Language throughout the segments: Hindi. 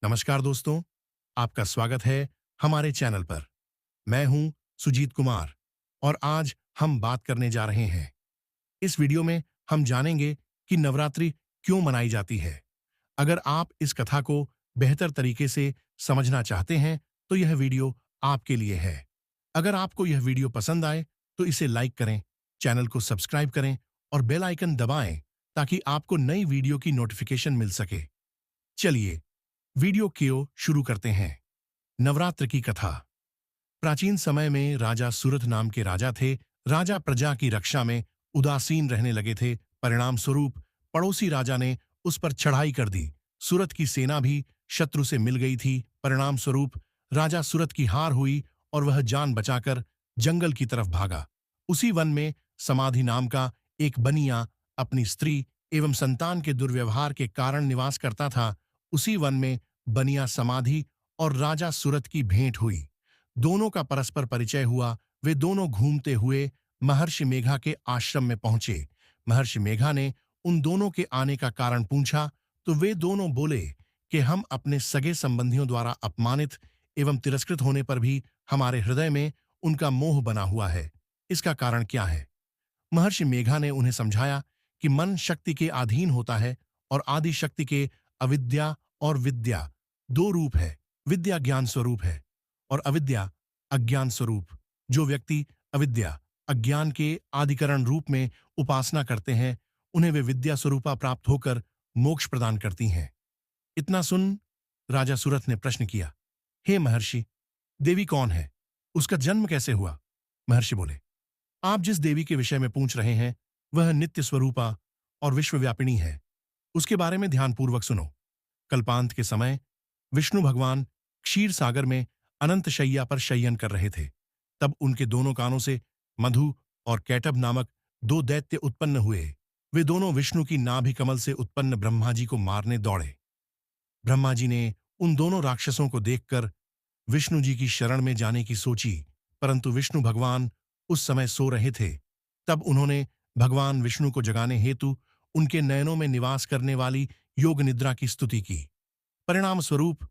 नमस्कार दोस्तों, आपका स्वागत है हमारे चैनल पर। मैं हूं सुजीत कुमार और आज हम बात करने जा रहे हैं। इस वीडियो में हम जानेंगे कि नवरात्रि क्यों मनाई जाती है। अगर आप इस कथा को बेहतर तरीके से समझना चाहते हैं, तो यह वीडियो आपके लिए है। अगर आपको यह वीडियो पसंद आए, तो इसे लाइक करें, चैनल को सब्सक्राइब करें और बेल आइकन दबाएं ताकि आपको नई वीडियो की नोटिफिकेशन मिल सके। चलिए वीडियो को शुरू करते हैं। नवरात्र की कथा। प्राचीन समय में राजा सुरथ नाम के राजा थे। राजा प्रजा की रक्षा में उदासीन रहने लगे थे। परिणाम स्वरूप पड़ोसी राजा ने उस पर चढ़ाई कर दी। सुरथ की सेना भी शत्रु से मिल गई थी। परिणाम स्वरूप राजा सुरथ की हार हुई और वह जान बचाकर जंगल की तरफ भागा। उसी वन में समाधि नाम का एक बनिया अपनी स्त्री एवं संतान के दुर्व्यवहार के कारण निवास करता था। उसी वन में बनिया समाधि और राजा सुरथ की भेंट हुई। दोनों का परस्पर परिचय हुआ। वे दोनों घूमते हुए महर्षि मेघा के आश्रम में पहुंचे। महर्षि मेघा ने उन दोनों के आने का कारण पूछा, तो वे दोनों बोले कि हम अपने सगे संबंधियों द्वारा अपमानित एवं तिरस्कृत होने पर भी हमारे हृदय में उनका मोह बना हुआ है। इसका कारण क्या है? महर्षि मेघा ने उन्हें समझाया कि मन शक्ति के अधीन होता है और आदि शक्ति के अविद्या और विद्या दो रूप है। विद्या ज्ञान स्वरूप है और अविद्या अज्ञान स्वरूप। जो व्यक्ति अविद्या अज्ञान के आदिकरण रूप में उपासना करते हैं, उन्हें वे विद्या स्वरूपा प्राप्त होकर मोक्ष प्रदान करती हैं। इतना सुन राजा सुरथ ने प्रश्न किया, हे महर्षि, देवी कौन है? उसका जन्म कैसे हुआ? महर्षि बोले, आप जिस देवी के विषय में पूछ रहे हैं, वह नित्य स्वरूपा और विश्वव्यापिनी है। उसके बारे में ध्यानपूर्वक सुनो। कल्पांत के समय विष्णु भगवान क्षीर सागर में अनंत शैया पर शयन कर रहे थे। तब उनके दोनों कानों से मधु और कैटभ नामक दो दैत्य उत्पन्न हुए। वे दोनों विष्णु की नाभि कमल से उत्पन्न ब्रह्मा जी को मारने दौड़े। ब्रह्मा जी ने उन दोनों राक्षसों को देखकर विष्णु जी की शरण में जाने की सोची, परंतु विष्णु भगवान उस समय सो रहे थे। तब उन्होंने भगवान विष्णु को जगाने हेतु उनके नयनों में निवास करने वाली योग निद्रा की स्तुति की। परिणाम स्वरूप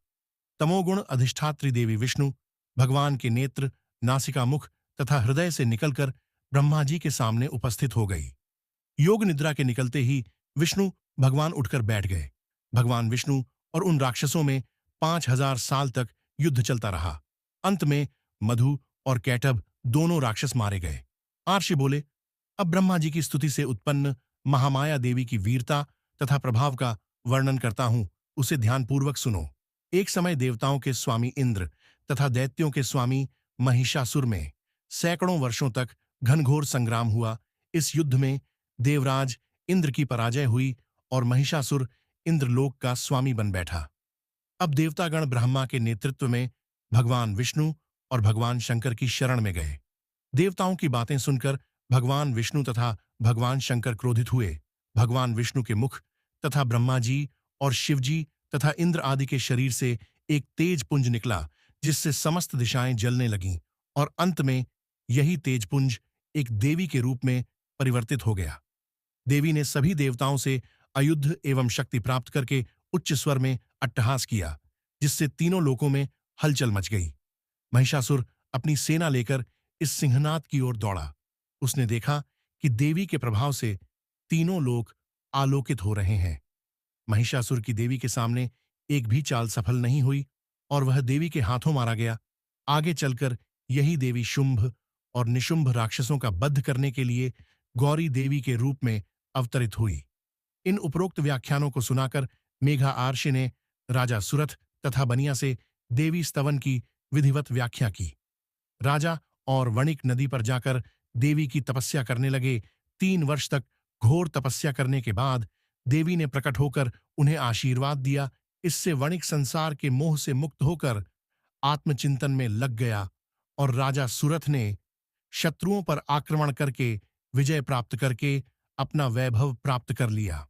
तमोगुण अधिष्ठात्री देवी विष्णु भगवान के नेत्र, नासिका, मुख तथा हृदय से निकलकर ब्रह्मा जी के सामने उपस्थित हो गई। योग निद्रा के निकलते ही विष्णु भगवान उठकर बैठ गए। भगवान विष्णु और उन राक्षसों में 5000 साल तक युद्ध चलता रहा। अंत में मधु और कैटभ दोनों राक्षस मारे गए। आर्षि बोले, अब ब्रह्मा जी की स्तुति से उत्पन्न महामाया देवी की वीरता तथा प्रभाव का वर्णन करता हूं, उसे ध्यानपूर्वक सुनो। एक समय देवताओं के स्वामी इंद्र तथा दैत्यों के स्वामी महिषासुर में सैकड़ों वर्षों तक घनघोर संग्राम हुआ। इस युद्ध में देवराज इंद्र की पराजय हुई और महिषासुर इंद्रलोक का स्वामी बन बैठा। अब देवतागण ब्रह्मा के नेतृत्व में भगवान विष्णु और भगवान शंकर की शरण में गए। देवताओं की बातें सुनकर भगवान विष्णु तथा भगवान शंकर क्रोधित हुए। भगवान विष्णु के मुख तथा ब्रह्मा जी और शिवजी तथा इंद्र आदि के शरीर से एक तेज पुंज निकला, जिससे समस्त दिशाएं जलने लगीं और अंत में यही तेज पुंज एक देवी के रूप में परिवर्तित हो गया। देवी ने सभी देवताओं से अयुद्ध एवं शक्ति प्राप्त करके उच्च स्वर में अट्टहास किया, जिससे तीनों लोकों में हलचल मच गई। महिषासुर अपनी सेना लेकर इस सिंहनाद की ओर दौड़ा। उसने देखा कि देवी के प्रभाव से तीनों लोक आलोकित हो रहे हैं। महिषासुर की देवी के सामने एक भी चाल सफल नहीं हुई और वह देवी के हाथों मारा गया। आगे चलकर यही देवी शुंभ और निशुंभ राक्षसों का वध करने के लिए गौरी देवी के रूप में अवतरित हुई। इन उपरोक्त व्याख्यानों को सुनाकर मेघा आर्षि ने राजा सुरथ तथा बनिया से देवी स्तवन की विधिवत व्याख्या की। राजा और वणिक नदी पर जाकर देवी की तपस्या करने लगे। 3 वर्ष तक घोर तपस्या करने के बाद देवी ने प्रकट होकर उन्हें आशीर्वाद दिया। इससे वणिक संसार के मोह से मुक्त होकर आत्मचिंतन में लग गया और राजा सुरथ ने शत्रुओं पर आक्रमण करके विजय प्राप्त करके अपना वैभव प्राप्त कर लिया।